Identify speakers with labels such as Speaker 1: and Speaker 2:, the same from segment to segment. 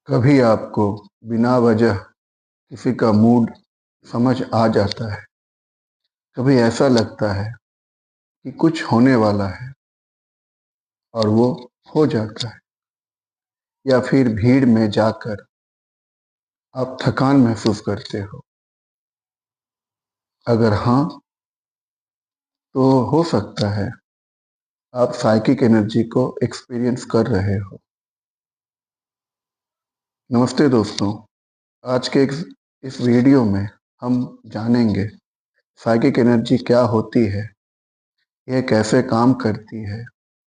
Speaker 1: कभी आपको बिना वजह किसी का मूड समझ आ जाता है। कभी ऐसा लगता है कि कुछ होने वाला है और वो हो जाता है। या फिर भीड़ में जाकर आप थकान महसूस करते हो। अगर हाँ, तो हो सकता है आप साइकिक एनर्जी को एक्सपीरियंस कर रहे हो। नमस्ते दोस्तों, आज के इस वीडियो में हम जानेंगे साइकिक एनर्जी क्या होती है, यह कैसे काम करती है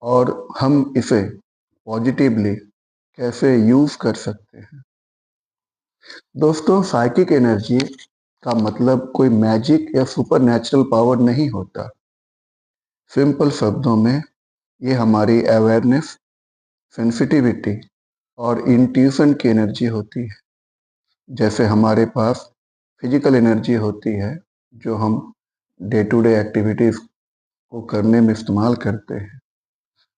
Speaker 1: और हम इसे पॉजिटिवली कैसे यूज कर सकते हैं। दोस्तों, साइकिक एनर्जी का मतलब कोई मैजिक या सुपर नेचुरल पावर नहीं होता। सिंपल शब्दों में ये हमारी अवेयरनेस, सेंसिटिविटी और इंट्यूशन की एनर्जी होती है। जैसे हमारे पास फिजिकल एनर्जी होती है जो हम डे टू डे एक्टिविटीज को करने में इस्तेमाल करते हैं,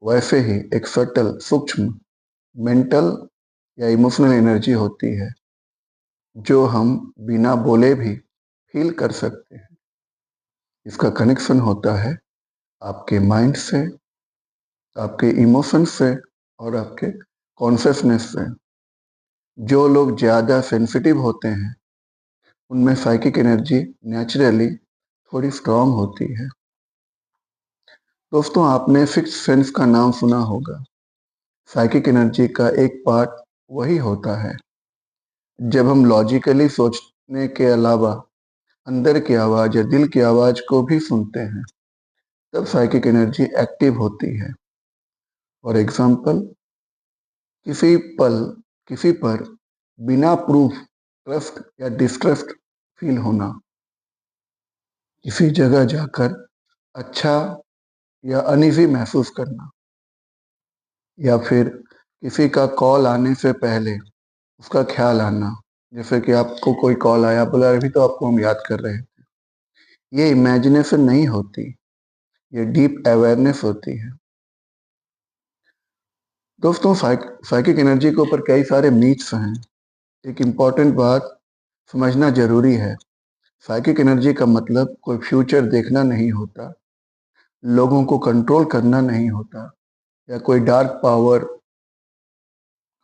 Speaker 1: वैसे ही एक सटल, सूक्ष्म मेंटल या इमोशनल एनर्जी होती है जो हम बिना बोले भी फील कर सकते हैं। इसका कनेक्शन होता है आपके माइंड से, आपके इमोशन से और आपके कॉन्शियसनेस से। जो लोग ज़्यादा सेंसिटिव होते हैं उनमें साइकिक एनर्जी नेचुरली थोड़ी स्ट्रांग होती है। दोस्तों, आपने सिक्स सेंस का नाम सुना होगा। साइकिक एनर्जी का एक पार्ट वही होता है। जब हम लॉजिकली सोचने के अलावा अंदर की आवाज़ या दिल की आवाज़ को भी सुनते हैं, तब साइकिक एनर्जी एक्टिव होती है। फॉर एग्जाम्पल, किसी पल किसी पर बिना प्रूफ ट्रस्ट या डिस्ट्रस्ट फील होना, किसी जगह जाकर अच्छा या अनईजी महसूस करना, या फिर किसी का कॉल आने से पहले उसका ख्याल आना। जैसे कि आपको कोई कॉल आया, बोला अभी तो आपको हम याद कर रहे हैं। ये इमेजिनेशन नहीं होती, ये डीप अवेयरनेस होती है। दोस्तों, साइकिक एनर्जी के ऊपर कई सारे मीथ्स हैं। एक इम्पॉर्टेंट बात समझना जरूरी है। साइकिक एनर्जी का मतलब कोई फ्यूचर देखना नहीं होता, लोगों को कंट्रोल करना नहीं होता, या कोई डार्क पावर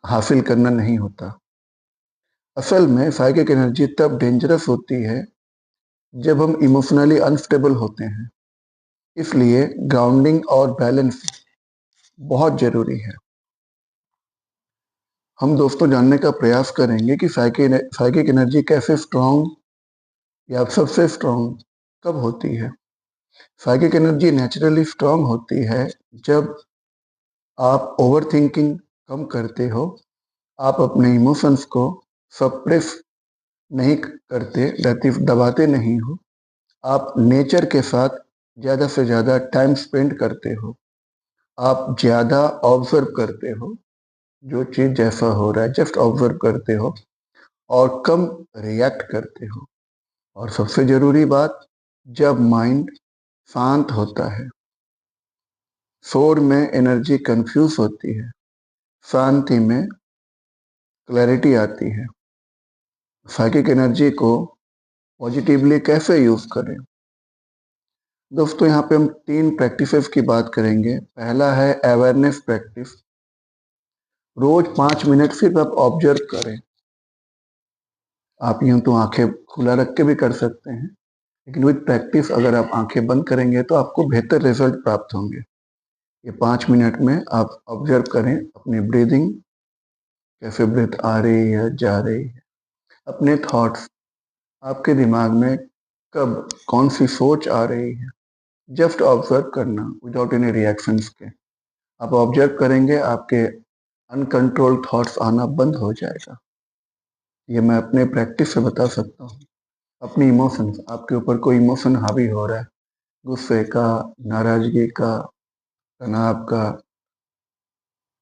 Speaker 1: हासिल करना नहीं होता। असल में साइकिक एनर्जी तब डेंजरस होती है जब हम इमोशनली अनस्टेबल होते हैं। इसलिए ग्राउंडिंग और बैलेंस बहुत जरूरी है। हम दोस्तों जानने का प्रयास करेंगे कि साइकिक एनर्जी कैसे स्ट्रांग या सबसे स्ट्रांग कब होती है। साइकिक एनर्जी नेचुरली स्ट्रांग होती है जब आप ओवर थिंकिंग कम करते हो, आप अपने इमोशंस को सप्रेस नहीं करते, दबाते नहीं हो, आप नेचर के साथ ज़्यादा से ज़्यादा टाइम स्पेंड करते हो, आप ज़्यादा ऑब्जर्व करते हो, जो चीज़ जैसा हो रहा है जस्ट ऑब्जर्व करते हो और कम रिएक्ट करते हो। और सबसे ज़रूरी बात, जब माइंड शांत होता है, शोर में एनर्जी कंफ्यूज होती है, शांति में क्लैरिटी आती है। साइकिक एनर्जी को पॉजिटिवली कैसे यूज करें? दोस्तों, यहाँ पे हम 3 प्रैक्टिसेस की बात करेंगे। पहला है अवेयरनेस प्रैक्टिस। रोज 5 मिनट सिर्फ आप ऑब्जर्व करें। आप यूं तो आंखें खुला रख के भी कर सकते हैं, लेकिन विद प्रैक्टिस अगर आप आंखें बंद करेंगे तो आपको बेहतर रिजल्ट प्राप्त होंगे। ये 5 मिनट में आप ऑब्जर्व करें अपनी ब्रीदिंग, कैसे ब्रीथ आ रही है, जा रही है। अपने थॉट्स, आपके दिमाग में कब कौन सी सोच आ रही है, जस्ट ऑब्जर्व करना विदाउट एनी रिएक्शंस के। आप ऑब्जर्व करेंगे, आपके अनकंट्रोल्ड थॉट्स आना बंद हो जाएगा। ये मैं अपने प्रैक्टिस से बता सकता हूँ। अपनी इमोशंस, आपके ऊपर कोई इमोशन हावी हो रहा है, गुस्से का, नाराजगी का, तनाव का,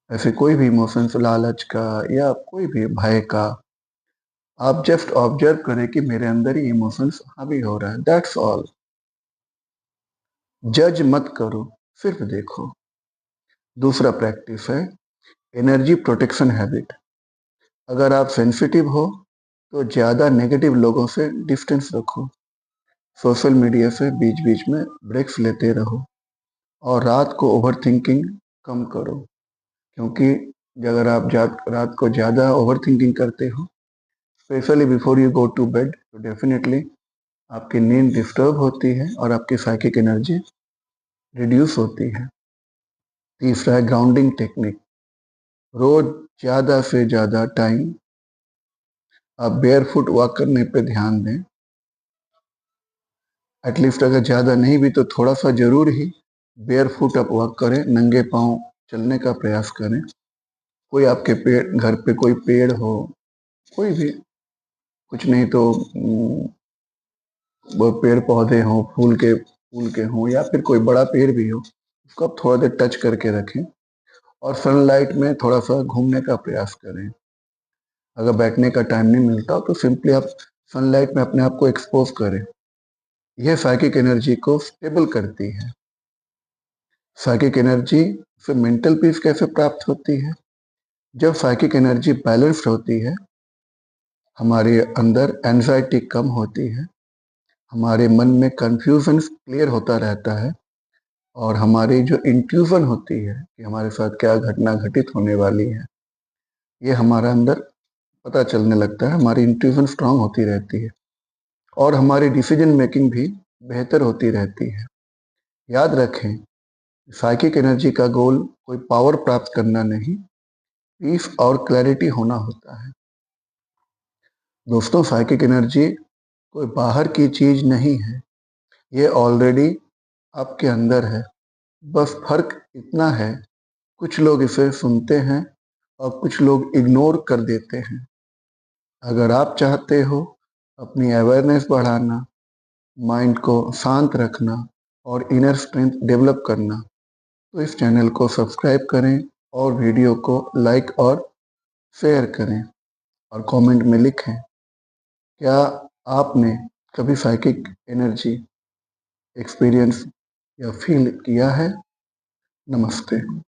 Speaker 1: ऐसे कोई भी इमोशंस, लालच का या कोई भी भय का, आप जस्ट ऑब्जर्व करें कि मेरे अंदर ही इमोशंस हावी हो रहा है, दैट्स ऑल। जज मत करो, सिर्फ देखो। दूसरा प्रैक्टिस है एनर्जी प्रोटेक्शन हैबिट। अगर आप सेंसिटिव हो तो ज़्यादा नेगेटिव लोगों से डिस्टेंस रखो। सोशल मीडिया से बीच-बीच में ब्रेक्स लेते रहो और रात को ओवरथिंकिंग कम करो, क्योंकि अगर आप रात को ज़्यादा ओवरथिंकिंग करते हो, specially before you go to bed, तो डेफिनेटली आपकी नींद डिस्टर्ब होती है और आपकी साइकिक एनर्जी रिड्यूस होती है। तीसरा है ग्राउंडिंग टेक्निक। रोज ज़्यादा से ज़्यादा टाइम आप बेयरफुट वॉक करने पे ध्यान दें। एटलीस्ट अगर ज़्यादा नहीं भी तो थोड़ा सा ज़रूर ही बेयरफुट आप वॉक करें, नंगे पाँव चलने का प्रयास करें। कोई आपके घर पे कोई पेड़ हो, कोई भी, कुछ नहीं तो वो पेड़ पौधे हों, फूल के हों या फिर कोई बड़ा पेड़ भी हो, उसको आप थोड़ा देर टच करके रखें और सनलाइट में थोड़ा सा घूमने का प्रयास करें। अगर बैठने का टाइम नहीं मिलता तो सिंपली आप सनलाइट में अपने आप को एक्सपोज करें। यह साइकिक एनर्जी को स्टेबल करती है। साइकिक एनर्जी से मेंटल पीस कैसे प्राप्त होती है? जब साइकिक एनर्जी बैलेंस्ड होती है, हमारे अंदर एंजाइटी कम होती है, हमारे मन में कन्फ्यूजन क्लियर होता रहता है और हमारी जो इंट्यूशन होती है कि हमारे साथ क्या घटना घटित होने वाली है, ये हमारे अंदर पता चलने लगता है। हमारी इंट्यूशन स्ट्रांग होती रहती है और हमारी डिसीजन मेकिंग भी बेहतर होती रहती है। याद रखें, साइकिक एनर्जी का गोल कोई पावर प्राप्त करना नहीं, पीस और क्लैरिटी होना होता है। दोस्तों, साइकिक एनर्जी कोई बाहर की चीज नहीं है, ये ऑलरेडी आपके अंदर है। बस फर्क इतना है, कुछ लोग इसे सुनते हैं और कुछ लोग इग्नोर कर देते हैं। अगर आप चाहते हो अपनी अवेयरनेस बढ़ाना, माइंड को शांत रखना और इनर स्ट्रेंथ डेवलप करना, तो इस चैनल को सब्सक्राइब करें और वीडियो को लाइक और शेयर करें और कमेंट में लिखें, क्या आपने कभी साइकिक एनर्जी एक्सपीरियंस या फील किया है? नमस्ते।